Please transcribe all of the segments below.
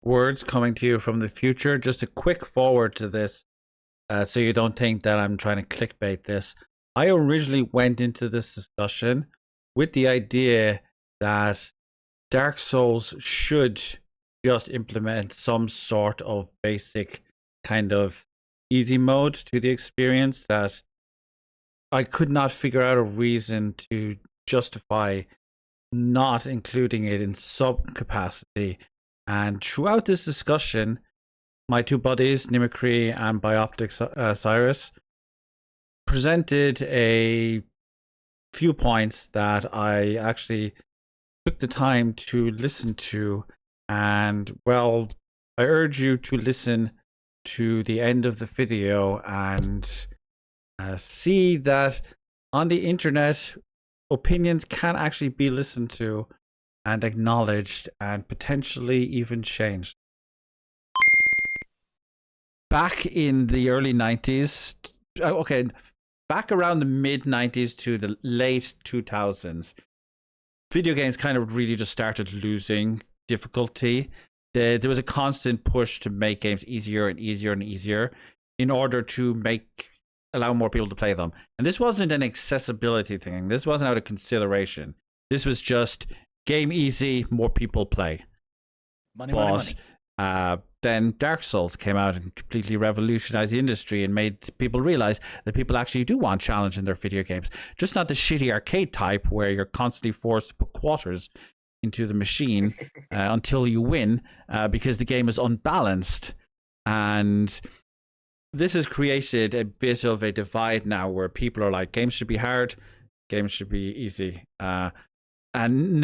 words coming to you from the future. Just a quick forward to this, so you don't think that I'm trying to clickbait this. I originally went into this discussion with the idea that Dark Souls should just implement some sort of basic kind of easy mode to the experience, that I could not figure out a reason to justify not including it in some capacity. And throughout this discussion, my two buddies, Nimicry and Bioptic Psyrus, presented a few points that I actually took the time to listen to. And, well, I urge you to listen to the end of the video and see that on the internet, opinions can actually be listened to and acknowledged and potentially even changed. Back in the early 90s, back around the mid 90s to the late 2000s, video games kind of really just started losing difficulty. There was a constant push to make games easier and easier and easier in order to allow more people to play them. And this wasn't an accessibility thing. This wasn't out of consideration. This was just game easy, more people play. Money. Then Dark Souls came out and completely revolutionized the industry and made people realize that people actually do want challenge in their video games. Just not the shitty arcade type where you're constantly forced to put quarters into the machine until you win, because the game is unbalanced. And this has created a bit of a divide now where people are like, games should be hard, games should be easy. And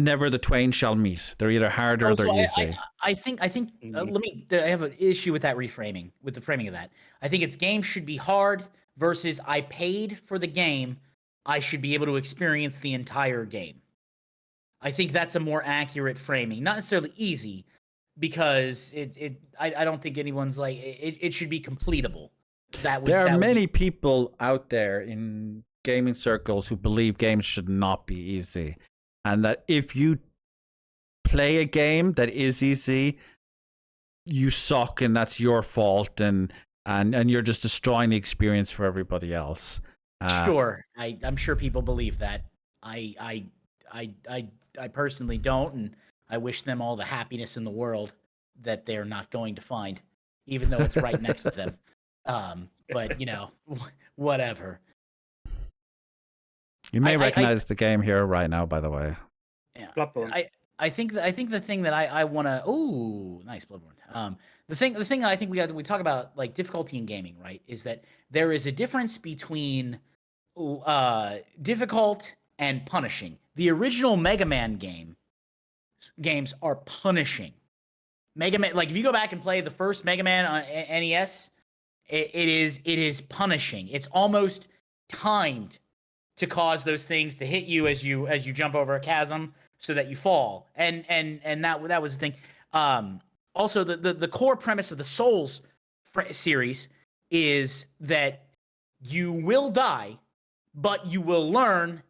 never the twain shall meet. They're either hard or they're easy. I think. I have an issue with that reframing, with the framing of that. I think it's games should be hard versus I paid for the game. I should be able to experience the entire game. I think that's a more accurate framing. Not necessarily easy, because I don't think anyone's like it should be completable. There are many people out there in gaming circles who believe games should not be easy, and that if you play a game that is easy, you suck and that's your fault, and you're just destroying the experience for everybody else. Sure, I'm sure people believe that. I personally don't, and I wish them all the happiness in the world that they're not going to find, even though it's right next to them. But whatever. You may recognize the game here right now, by the way. Yeah. Bloodborne. I think the thing that I want to nice Bloodborne. The thing I think we talk about, like, difficulty in gaming, right, is that there is a difference between difficult and punishing. The original Mega Man games are punishing. Mega Man, like, if you go back and play the first Mega Man on NES, it is punishing. It's almost timed to cause those things to hit you as you jump over a chasm so that you fall. And that was the thing. Also, the core premise of the Souls series is that you will die, but you will learn,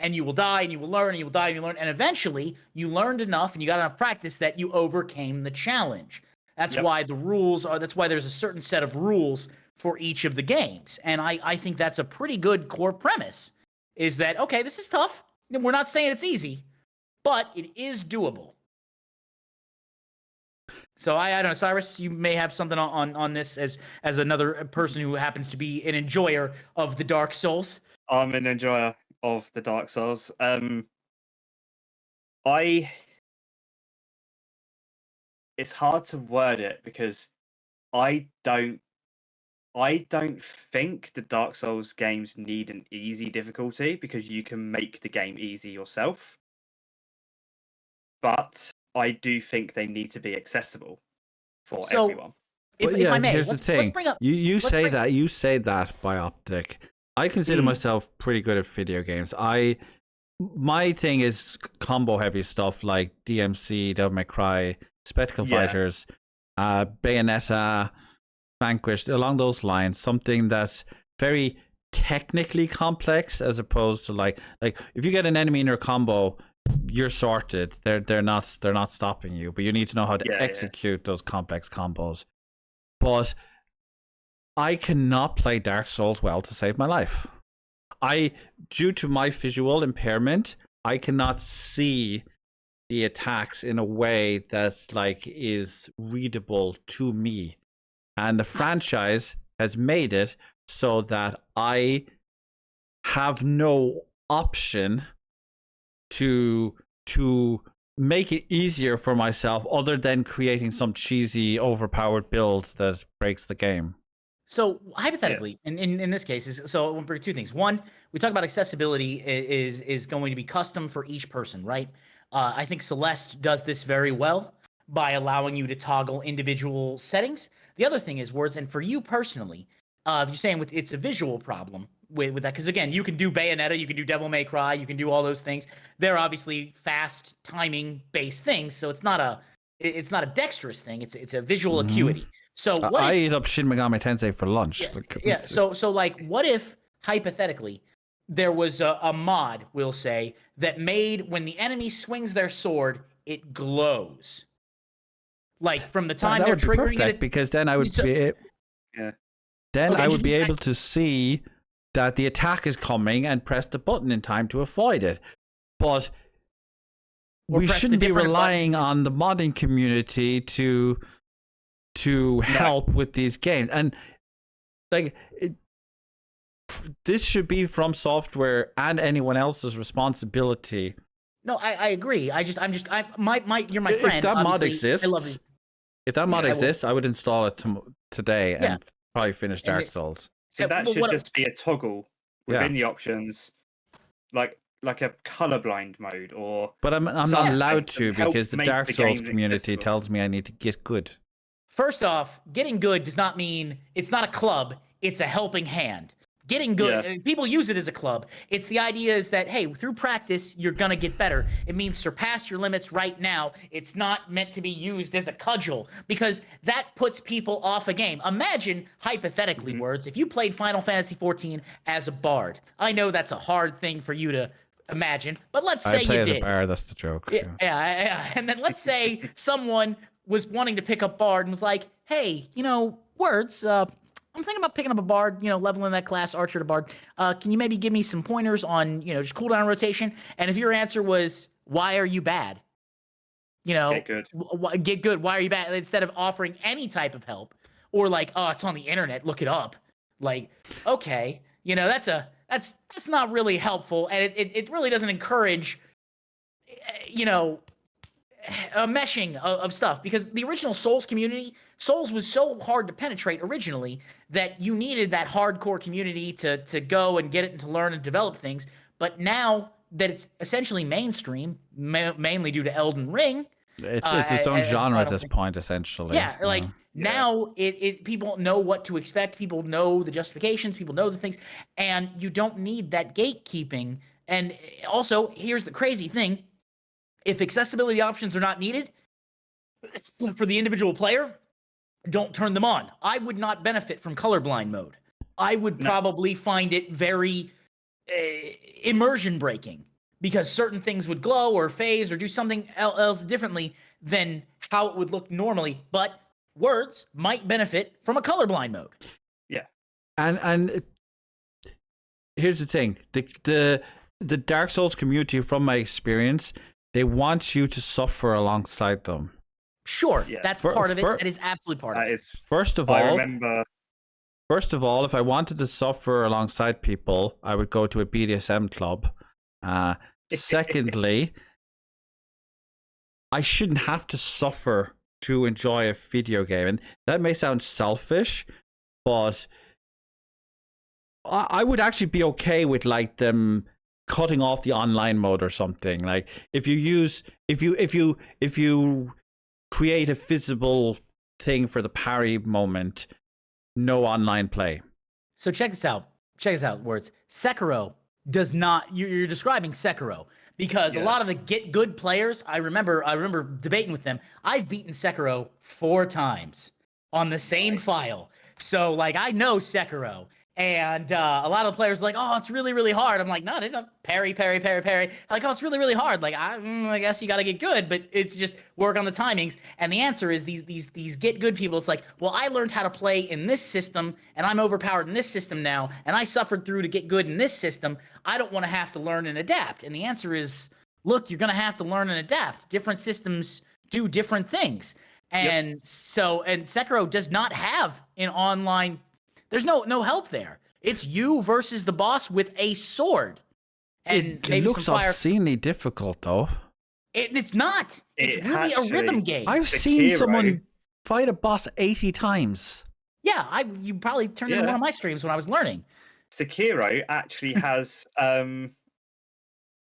and you will die, and you will learn, and you will die, and you learn, and eventually you learned enough and you got enough practice that you overcame the challenge. That's why the rules are. That's why there's a certain set of rules for each of the games, and I think that's a pretty good core premise. Is that okay? This is tough. We're not saying it's easy, but it is doable. So I don't know, Cyrus, you may have something on this as another person who happens to be an enjoyer of the Dark Souls. I'm an enjoyer of the Dark Souls. It's hard to word it because I don't think the Dark Souls games need an easy difficulty, because you can make the game easy yourself. But I do think they need to be accessible for everyone. If I may, here's the thing. Let's bring up, you say that Bioptic. I consider myself pretty good at video games. My thing is combo heavy stuff like DMC, Devil May Cry, Spectacle Fighters, Bayonetta, Vanquished, along those lines. Something that's very technically complex, as opposed to like if you get an enemy in your combo, you're sorted. They're not stopping you, but you need to know how to execute those complex combos. But I cannot play Dark Souls well to save my life. Due to my visual impairment, I cannot see the attacks in a way that's like is readable to me. And the franchise has made it so that I have no option to make it easier for myself other than creating some cheesy, overpowered build that breaks the game. So hypothetically, in this case, so I want to bring two things. One, we talk about accessibility is going to be custom for each person, right? I think Celeste does this very well by allowing you to toggle individual settings. The other thing is words, and for you personally, if you're saying it's a visual problem with that, because again, you can do Bayonetta, you can do Devil May Cry, you can do all those things. They're obviously fast timing based things, so it's not a dexterous thing. It's a visual acuity. So what I if, eat up Shin Megami Tensei for lunch. So like, what if hypothetically there was a mod, we'll say, that made when the enemy swings their sword, it glows. Like from the time they're triggering it, because then I would be. Then I would be able to see that the attack is coming and press the button in time to avoid it. But we shouldn't be relying on the modding community to help with these games. And like this should be From Software and anyone else's responsibility. No, I agree. You're my friend. If that mod exists, I love you. If that mod exists, I would install it today and probably finish Dark Souls. So that should just be a toggle within the options, like a colorblind mode, or. But I'm not allowed to because the Dark Souls community tells me I need to get good. First off, getting good does not mean it's not a club; it's a helping hand. Getting good, people use it as a club. It's the idea is that, hey, through practice, you're going to get better. It means surpass your limits right now. It's not meant to be used as a cudgel because that puts people off a game. Imagine, hypothetically, words, if you played Final Fantasy XIV as a bard. I know that's a hard thing for you to imagine, but let's say you did. I play as a bard, that's the joke. Yeah. And then let's say someone was wanting to pick up bard and was like, hey, words, I'm thinking about picking up a bard, leveling that class, archer to bard. Can you maybe give me some pointers on, just cooldown rotation? And if your answer was, why are you bad? Get good. Get good. Why are you bad? Instead of offering any type of help or like, oh, it's on the internet, look it up. Like, okay, that's not really helpful. And it really doesn't encourage, a meshing of stuff, because the original Souls community, Souls was so hard to penetrate originally that you needed that hardcore community to go and get it and to learn and develop things. But now that it's essentially mainstream, mainly due to Elden Ring, it's its own genre at this point, essentially. Yeah, now it people know what to expect. People know the justifications. People know the things, and you don't need that gatekeeping. And also, here's the crazy thing. If accessibility options are not needed for the individual player, don't turn them on. I would not benefit from colorblind mode. I would probably find it very immersion breaking because certain things would glow or phase or do something else differently than how it would look normally. But words might benefit from a colorblind mode. Yeah. And here's the thing. The Dark Souls community, from my experience, they want you to suffer alongside them. Sure, that's part of it. That is absolutely part of it. First of all, if I wanted to suffer alongside people, I would go to a BDSM club. Secondly, I shouldn't have to suffer to enjoy a video game. And that may sound selfish, but I would actually be okay with like them cutting off the online mode or something. Like if you create a visible thing for the parry moment, no online play. So check this out, words. Sekiro does not, you're describing Sekiro because a lot of the get good players, I remember debating with them. I've beaten Sekiro 4 times on the same file. So like I know Sekiro. And a lot of the players are like, oh, it's really, really hard. I'm like, no, they don't parry, parry, parry, parry. Like, oh, it's really, really hard. Like, I guess you got to get good, but it's just work on the timings. And the answer is these get good people. It's like, well, I learned how to play in this system, and I'm overpowered in this system now, and I suffered through to get good in this system. I don't want to have to learn and adapt. And the answer is, look, you're going to have to learn and adapt. Different systems do different things. And and Sekiro does not have an online. There's no help there. It's you versus the boss with a sword. And it looks obscenely difficult, though. It's not. It's really a rhythm game. I've seen someone fight a boss 80 times. Yeah, you probably turned into one of my streams when I was learning. Sekiro actually has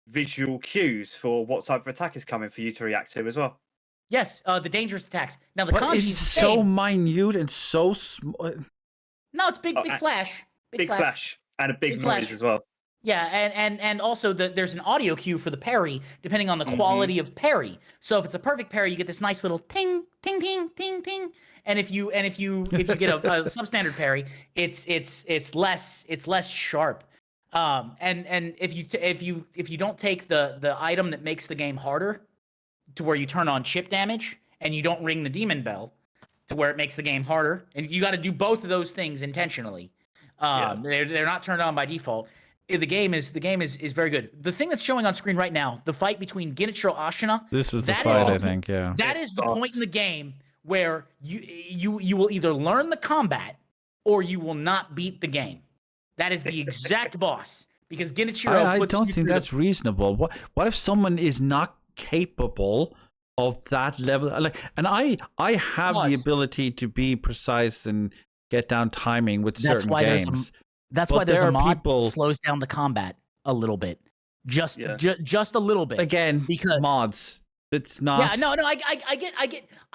visual cues for what type of attack is coming for you to react to as well. Yes, the dangerous attacks. Now the kanji's it's so minute and so small. No, it's big flash. Big flash and a big noise as well. Yeah, and also there's an audio cue for the parry depending on the quality of parry. So if it's a perfect parry, you get this nice little ting ting ting ting ting. And if you get a substandard parry, it's less sharp. And if you don't take the item that makes the game harder to where you turn on chip damage and you don't ring the demon bell to where it makes the game harder, and you got to do both of those things intentionally. They're not turned on by default. The game is very good. The thing that's showing on screen right now, the fight between Genichiro Ashina. This was the fight, I think. Yeah. That is the point in the game where you will either learn the combat or you will not beat the game. That is the exact boss because Genichiro. I don't think that's reasonable. What if someone is not capable of that level? And I have the ability to be precise and get down timing with certain games. That's why there's a mod that slows down the combat a little bit, just a little bit. Again, because mods. It's not. Yeah, no.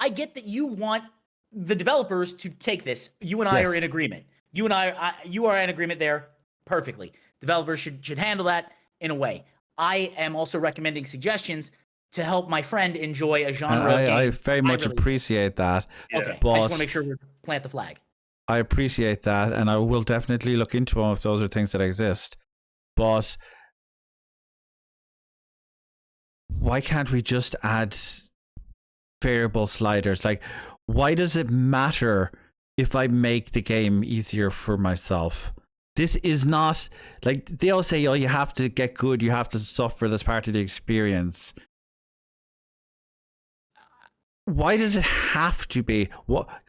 I get that you want the developers to take this. You and I are in agreement. You are in agreement there perfectly. Developers should handle that in a way. I am also recommending suggestions to help my friend enjoy a genre of game. I very much appreciate that. Okay, but I just want to make sure we plant the flag. I appreciate that, and I will definitely look into them if those are things that exist. But why can't we just add variable sliders? Like, why does it matter if I make the game easier for myself? This is not, like, they all say, oh, you have to get good, you have to suffer, that's part of the experience. Why does it have to be?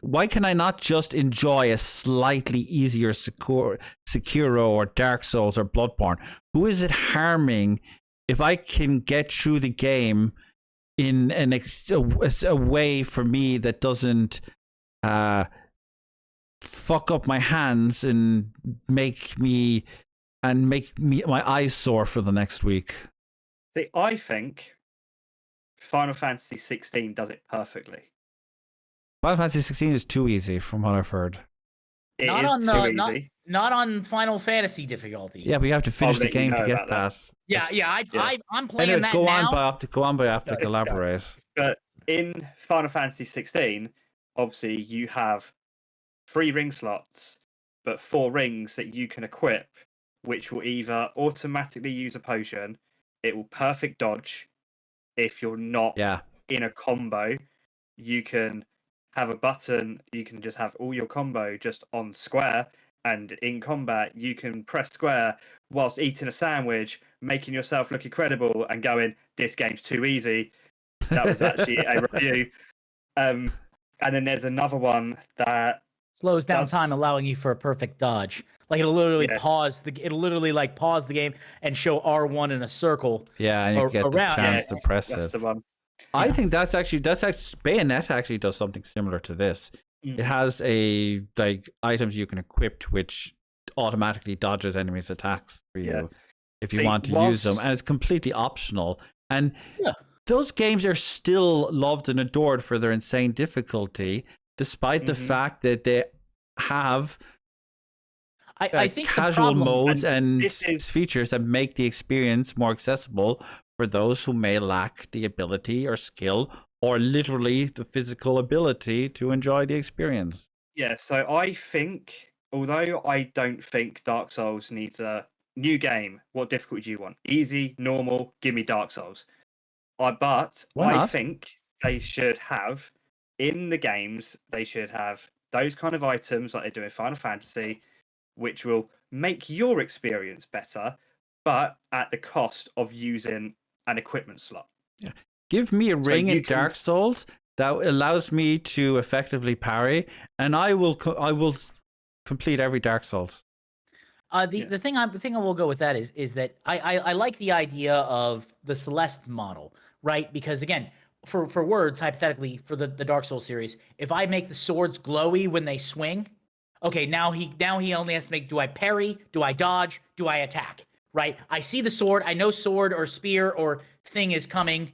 Why can I not just enjoy a slightly easier Sekiro or Dark Souls or Bloodborne? Who is it harming if I can get through the game in a way for me that doesn't fuck up my hands and make me my eyes sore for the next week? See, I think Final Fantasy 16 does it perfectly. Final Fantasy 16 is too easy, from what I've heard. Not on Final Fantasy difficulty. Yeah, but you have to finish the game to get that. I'm playing that now. Go on, Bioptic, elaborate. But in Final Fantasy 16, obviously you have 3 ring slots, but 4 rings that you can equip, which will either automatically use a potion, it will perfect dodge. If you're not in a combo, you can have a button, you can just have all your combo just on square, and in combat you can press square whilst eating a sandwich, making yourself look incredible and going, this game's too easy. That was actually a review. And then there's another one that slows down time, allowing you for a perfect dodge. Like it'll literally pause the game and show R1 in a circle. Yeah, and you get the chance to press that's it. The one. I think that's actually Bayonetta actually does something similar to this. It has items you can equip which automatically dodges enemies' attacks for you if you want to use them, and it's completely optional. And those games are still loved and adored for their insane difficulty, despite the fact that they have I think casual modes and features that make the experience more accessible for those who may lack the ability or skill or literally the physical ability to enjoy the experience. Yeah, so I think although I don't think Dark Souls needs a new game, what difficulty do you want? Easy, normal, give me Dark Souls. But Why I not? think they should have, in the games, they should have those kind of items like they do in Final Fantasy, which will make your experience better, but at the cost of using an equipment slot. Give me a So ring you in can- Dark Souls that allows me to effectively parry, and I will complete every Dark Souls. The thing I will go with that is that I like the idea of the Celeste model, right? Because again, for words, hypothetically, for the Dark Souls series, if I make the swords glowy when they swing, okay, now he only has to make, do I parry, do I dodge, do I attack, right? I see the sword, I know sword or spear or thing is coming,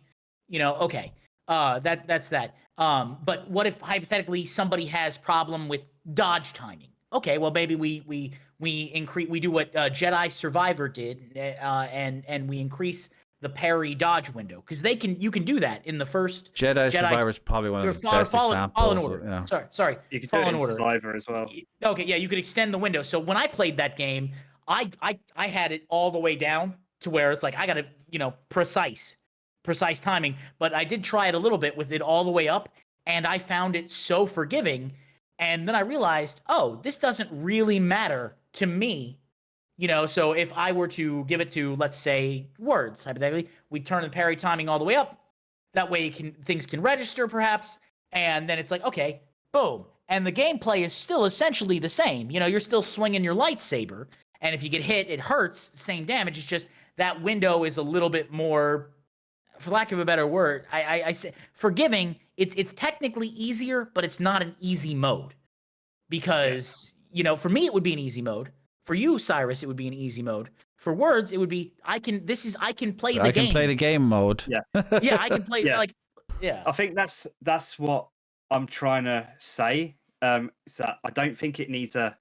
okay. That's that. But what if hypothetically somebody has problem with dodge timing? Okay, well maybe we do what Jedi Survivor did, and we increase the parry dodge window, because you can do that in the first Jedi Survivor is probably one of the best examples. Fallen Order. Sorry, You can do it Fallen in Order. Survivor as well. Okay, yeah, you could extend the window. So when I played that game, I had it all the way down to where it's like I gotta precise timing. But I did try it a little bit with it all the way up, and I found it so forgiving. And then I realized, oh, this doesn't really matter to me. So if I were to give it to, let's say, words, hypothetically, we turn the parry timing all the way up. That way things can register, perhaps. And then it's like, okay, boom. And the gameplay is still essentially the same. You're still swinging your lightsaber. And if you get hit, it hurts, the same damage. It's just that window is a little bit more, for lack of a better word, I say forgiving. It's technically easier, but it's not an easy mode. Because, for me, it would be an easy mode. For you, Cyrus, it would be an easy mode. For words, it would be I can play the game. I can play the game mode. Yeah. Yeah, I can play yeah. I think that's what I'm trying to say. So I don't think it needs a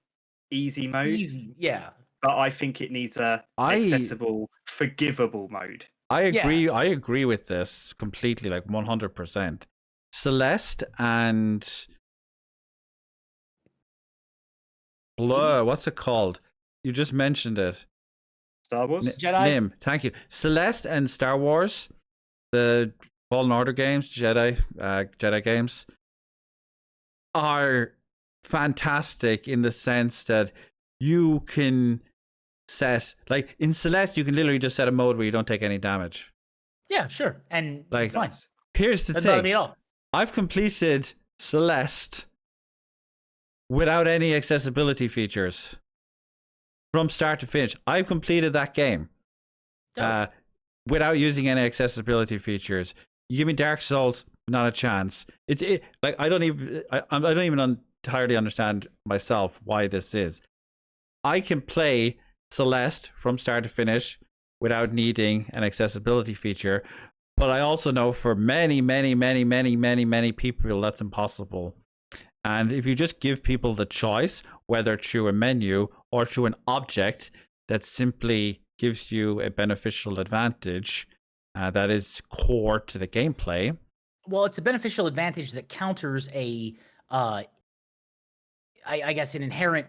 easy mode. Easy, yeah. But I think it needs a accessible, forgivable mode. I agree. I agree with this completely, like 100%. Celeste and Blur. What's it called? You just mentioned it. Star Wars? Jedi. Nim, thank you. Celeste and Star Wars, the Fallen Order games, Jedi games, are fantastic in the sense that you can set, like in Celeste, you can literally just set a mode where you don't take any damage. Yeah, sure. And like, it's fine. Here's the That's not thing. me at all. I've completed Celeste without any accessibility features. From start to finish, I've completed that game without using any accessibility features. You give me Dark Souls, not a chance. Like I don't even entirely understand myself why this is. I can play Celeste from start to finish without needing an accessibility feature, but I also know for many people that's impossible. And if you just give people the choice, whether through a menu or through an object that simply gives you a beneficial advantage that is core to the gameplay. Well, it's a beneficial advantage that counters I guess, an inherent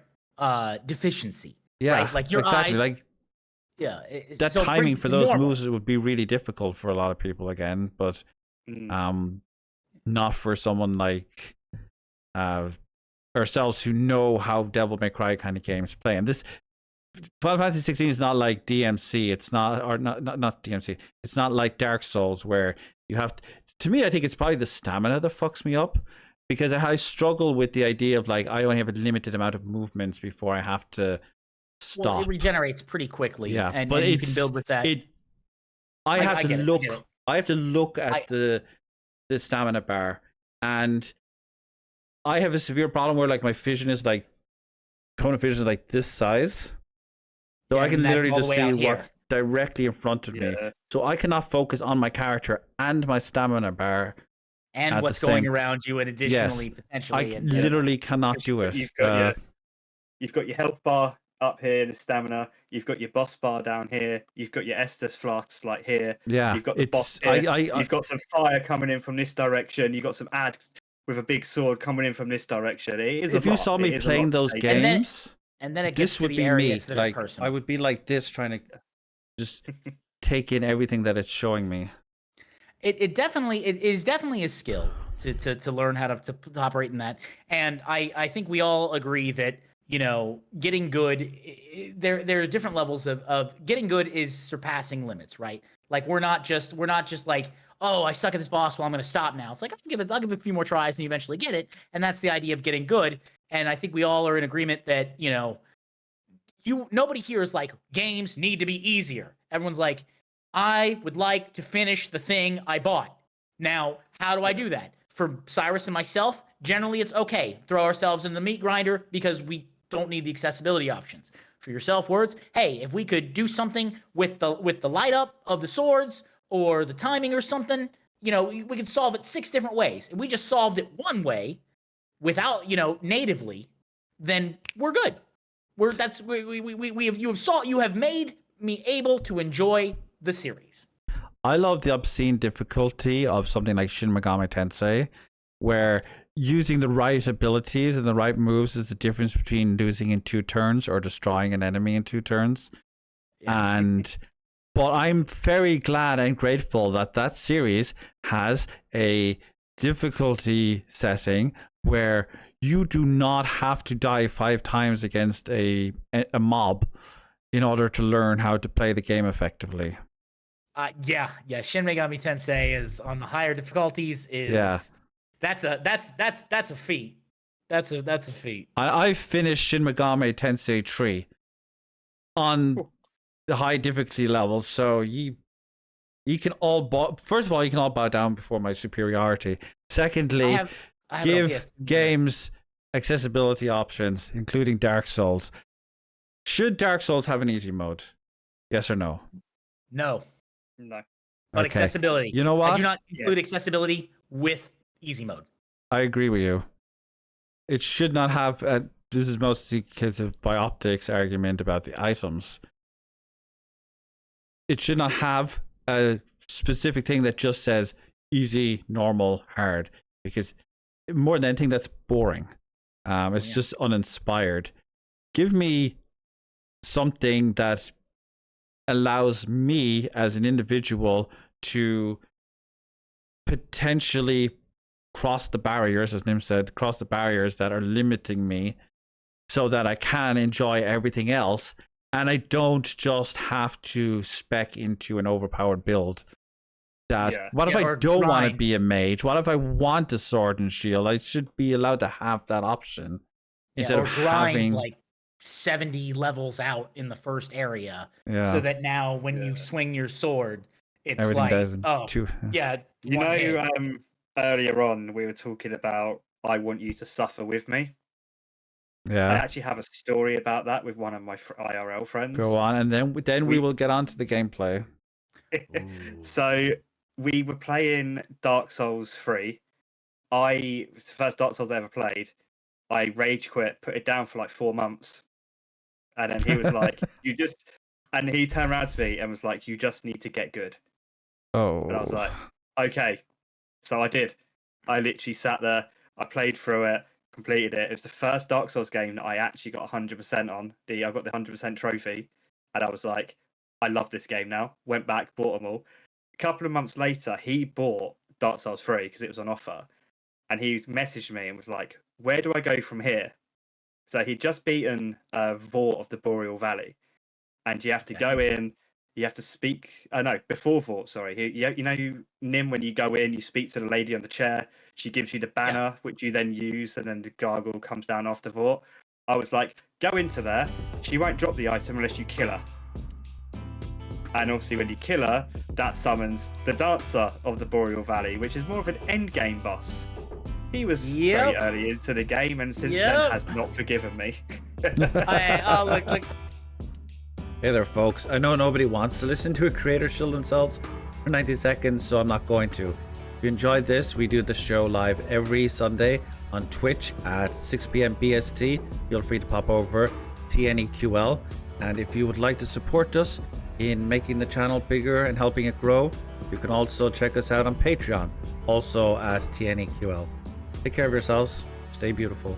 deficiency. Yeah, right? Like your exactly. eyes. Like, yeah, that so timing for those normal. moves would be really difficult for a lot of people again, but not for someone like ourselves who know how Devil May Cry kind of games play. And this Final Fantasy 16 is not like DMC. It's not DMC. It's not like Dark Souls where you have to me, I think it's probably the stamina that fucks me up, because I struggle with the idea of like I only have a limited amount of movements before I have to stop. Well, it regenerates pretty quickly. Yeah, and but you can build with that. I have to look. I have to look at the stamina bar, and I have a severe problem where like my vision is like cone of vision is like this size, so I can literally just see what's directly in front of me. So I cannot focus on my character and my stamina bar. And what's going around you, and additionally, potentially. I literally cannot do it. You've got your health bar up here and the stamina. You've got your boss bar down here. You've got your Estus flasks like here. Yeah, you've got the boss here. You've got some fire coming in from this direction. You've got some ad with a big sword coming in from this direction. It is. If you saw me playing those games, and then it gets This to would the be me. areas that are Like personal. I would be like this, trying to just take in everything that it's showing me. It is definitely a skill to learn how to operate in that. And I think we all agree that, you know, getting good, there are different levels of getting good is surpassing limits, right? Like we're not just like, oh, I suck at this boss, well I'm gonna stop now. It's like I'll give it a few more tries and you eventually get it. And that's the idea of getting good. And I think we all are in agreement that, you know, nobody here is like games need to be easier. Everyone's like, I would like to finish the thing I bought. Now, how do I do that? For Cyrus and myself, generally it's okay. Throw ourselves in the meat grinder because we don't need the accessibility options. For yourself, words, hey, if we could do something with the light up of the swords or the timing or something, you know, we could solve it 6 different ways. If we just solved it one way without, you know, natively, then we're good. You have made me able to enjoy the series. I love the obscene difficulty of something like Shin Megami Tensei, where using the right abilities and the right moves is the difference between losing in 2 turns or destroying an enemy in 2 turns. Yeah. But I'm very glad and grateful that that series has a difficulty setting where you do not have to die 5 times against a mob in order to learn how to play the game effectively. Yeah. Shin Megami Tensei is on the higher difficulties. That's a feat. That's a feat. I finished Shin Megami Tensei 3 on the high difficulty level, so you can all first of all, you can all bow down before my superiority. Secondly, I give games accessibility options, including Dark Souls. Should Dark Souls have an easy mode? Yes or no? No. But okay. Accessibility. You know what? I do not include accessibility with easy mode. I agree with you. It should not have. This is mostly because of Bioptic's argument about the items. It should not have a specific thing that just says easy, normal, hard, because more than anything, that's boring. It's just uninspired. Give me something that allows me as an individual to potentially cross the barriers, as Nim said, cross the barriers that are limiting me so that I can enjoy everything else. And I don't just have to spec into an overpowered build. What if I don't want to be a mage? What if I want a sword and shield? I should be allowed to have that option instead of having like 70 levels out in the first area, so that now when you swing your sword, it's everything like, you know, earlier on we were talking about I want you to suffer with me. I actually have a story about that with one of my IRL friends. Go on, and then we will get on to the gameplay. So we were playing Dark Souls 3. It's the first Dark Souls I ever played. I rage quit, put it down for like 4 months. And then he was like, and he turned around to me and was like, you just need to get good. Oh. And I was like, okay. So I did. I literally sat there, I played through it, completed it. It was the first Dark Souls game that I actually got 100% on. I got the 100% trophy. And I was like, I love this game now. Went back, bought them all. A couple of months later, he bought Dark Souls 3 because it was on offer. And he messaged me and was like, where do I go from here? So he'd just beaten Vort of the Boreal Valley. And you have to go in, you have to speak... before Vort, sorry. You know, Nim, when you go in, you speak to the lady on the chair. She gives you the banner, which you then use, and then the gargoyle comes down after Vort. I was like, go into there. She won't drop the item unless you kill her. And obviously when you kill her, that summons the Dancer of the Boreal Valley, which is more of an endgame boss. He was very early into the game, and since then has not forgiven me. Look. Hey there, folks. I know nobody wants to listen to a creator shield themselves for 90 seconds, so I'm not going to. If you enjoyed this, we do the show live every Sunday on Twitch at 6 p.m. BST. Feel free to pop over TNEQL. And if you would like to support us in making the channel bigger and helping it grow, you can also check us out on Patreon, also at TNEQL. Take care of yourselves. Stay beautiful.